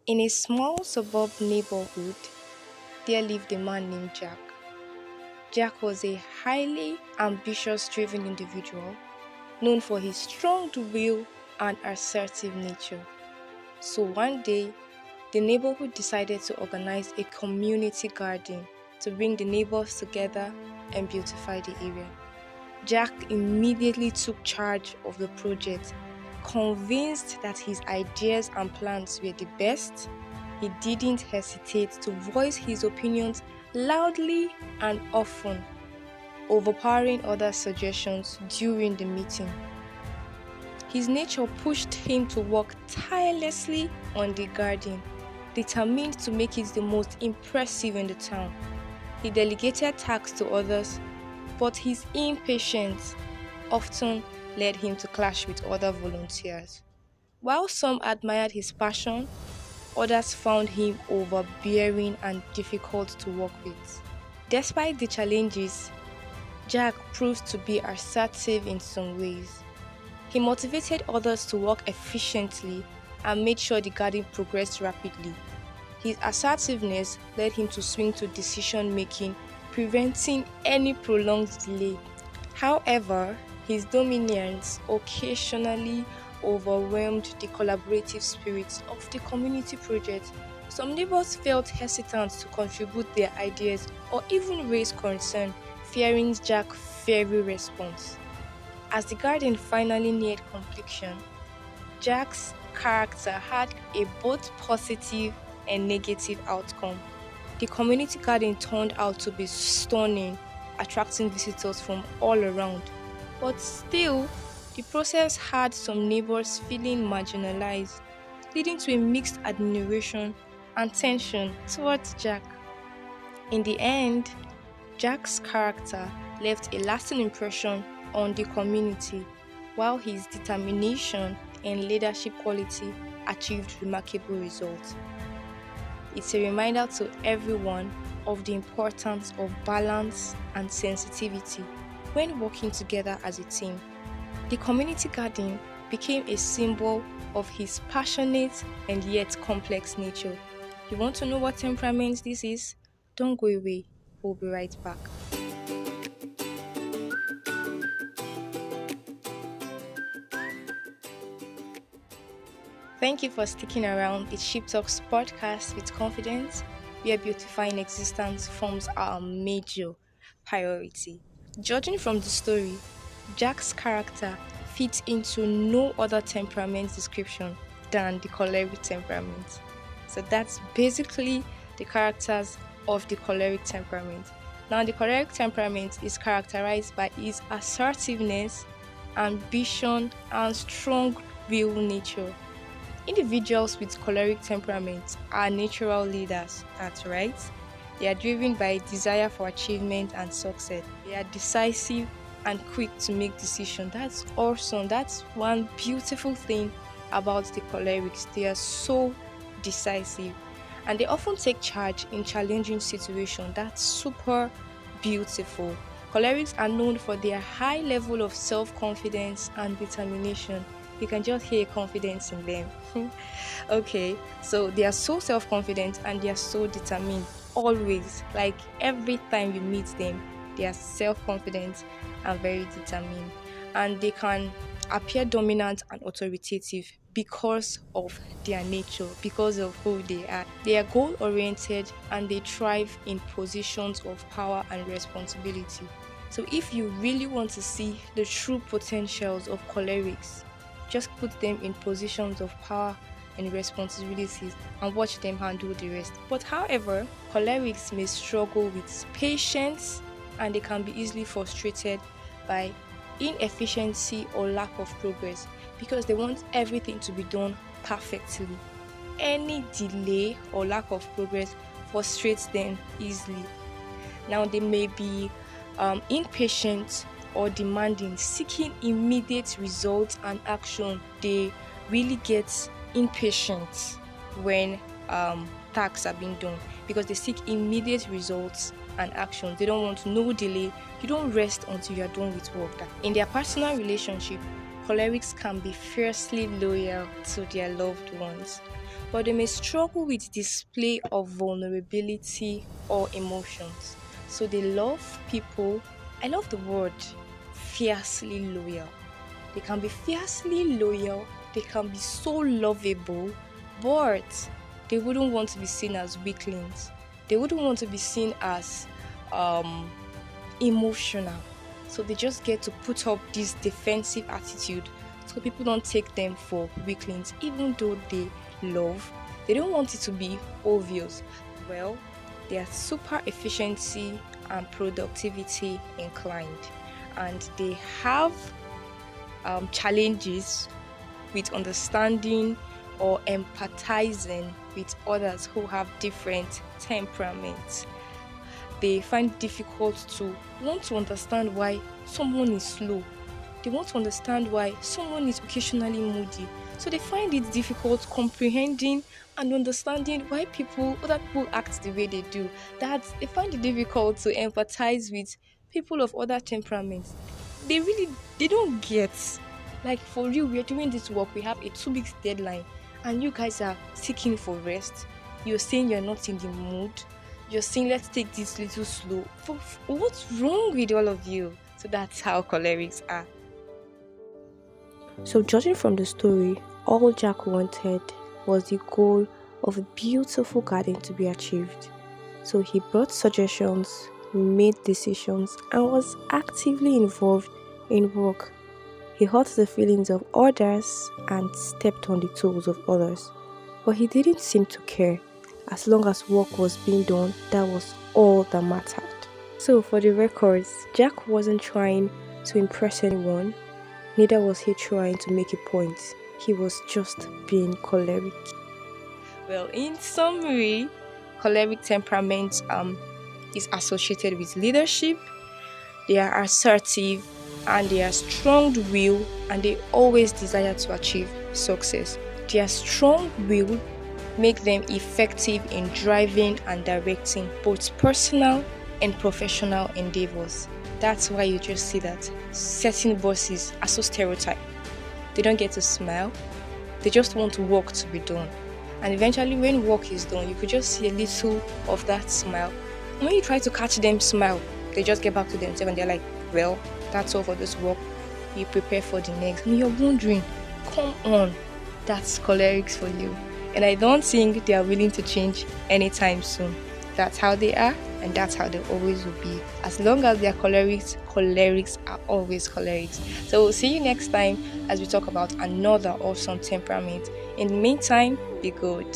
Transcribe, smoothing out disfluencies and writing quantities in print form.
In a small suburb neighborhood, there lived a man named Jack. Jack was a highly ambitious, driven individual known for his strong will and assertive nature. So one day, the neighborhood decided to organize a community garden to bring the neighbors together and beautify the area. Jack immediately took charge of the project, convinced that his ideas and plans were the best. He didn't hesitate to voice his opinions loudly and often, overpowering other suggestions during the meeting. His nature pushed him to work tirelessly on the garden, determined to make it the most impressive in the town. He delegated tasks to others, but his impatience often led him to clash with other volunteers. While some admired his passion, others found him overbearing and difficult to work with. Despite the challenges, Jack proved to be assertive in some ways. He motivated others to work efficiently and made sure the garden progressed rapidly. His assertiveness led him to swing to decision making, preventing any prolonged delay. However, his dominance occasionally overwhelmed the collaborative spirit of the community project. Some neighbors felt hesitant to contribute their ideas or even raise concern, fearing Jack's fiery response. As the garden finally neared completion, Jack's character had a both positive and negative outcome. The community garden turned out to be stunning, attracting visitors from all around. But still, the process had some neighbors feeling marginalized, leading to a mixed admiration and tension towards Jack. In the end, Jack's character left a lasting impression on the community, while his determination and leadership quality achieved remarkable results. It's a reminder to everyone of the importance of balance and sensitivity when working together as a team. The community garden became a symbol of his passionate and yet complex nature. You want to know what temperament this is? Don't go away. We'll be right back. Thank you for sticking around. It's Shiptalks Podcast with confidence, where beautifying existence forms our major priority. Judging from the story, Jack's character fits into no other temperament description than the Choleric Temperament. So that's basically the characters of the Choleric Temperament. Now, the Choleric Temperament is characterized by its assertiveness, ambition, and strong will nature. Individuals with choleric temperaments are natural leaders, that's right. They are driven by a desire for achievement and success. They are decisive and quick to make decisions. That's awesome. That's one beautiful thing about the cholerics. They are so decisive and they often take charge in challenging situations. That's super beautiful. Cholerics are known for their high level of self-confidence and determination. You can just hear confidence in them. Okay, so they are so self-confident and they are so determined always. Like every time you meet them, they are self-confident and very determined. And they can appear dominant and authoritative because of their nature, because of who they are. They are goal-oriented and they thrive in positions of power and responsibility. So if you really want to see the true potentials of cholerics, just put them in positions of power and responsibilities and watch them handle the rest. But however, cholerics may struggle with patience and they can be easily frustrated by inefficiency or lack of progress because they want everything to be done perfectly. Any delay or lack of progress frustrates them easily. Now they may be impatient or demanding, seeking immediate results and action. They really get impatient when tasks are being done because they seek immediate results and action. They don't want no delay. You don't rest until you are done with work. In their personal relationship, cholerics can be fiercely loyal to their loved ones. but they may struggle with display of vulnerability or emotions. So they love people. I love the word fiercely loyal. They can be fiercely loyal, they can be so lovable, but they wouldn't want to be seen as weaklings. They wouldn't want to be seen as um, emotional. So they just get to put up this defensive attitude so people don't take them for weaklings, even though they love. They don't want it to be obvious. Well, they are super efficiency and productivity inclined, and they have challenges with understanding or empathizing with others who have different temperaments. They find it difficult to want to understand why someone is slow. They want to understand why someone is occasionally moody. So they find it difficult comprehending and understanding why other people act the way they do. That they find it difficult to empathize with people of other temperaments. They don't get, like, for real, we're doing this work, we have a 2 weeks deadline, and you guys are seeking for rest. You're saying you're not in the mood. You're saying let's take this little slow. What's wrong with all of you? So that's how cholerics are. So judging from the story, all Jack wanted was the goal of a beautiful garden to be achieved. So he brought suggestions, made decisions, and was actively involved in work. He hurt the feelings of others and stepped on the toes of others. But he didn't seem to care. As long as work was being done, that was all that mattered. So for the records, Jack wasn't trying to impress anyone. Neither was he trying to make a point. He was just being choleric. Well, in summary, choleric temperament is associated with leadership. They are assertive and they are strong-willed, and they always desire to achieve success. Their strong will make them effective in driving and directing both personal and professional endeavors. That's why you just see that certain bosses are so stereotyped. They don't get to smile. They just want work to be done. And eventually when work is done, you could just see a little of that smile. And when you try to catch them smile, they just get back to themselves and they're like, well, that's all for this work. We prepare for the next. And you're wondering, come on, that's cholerics for you. And I don't think they are willing to change anytime soon. That's how they are, and that's how they always will be. As long as they are cholerics, cholerics are always cholerics. So we'll see you next time as we talk about another awesome temperament. In the meantime, be good.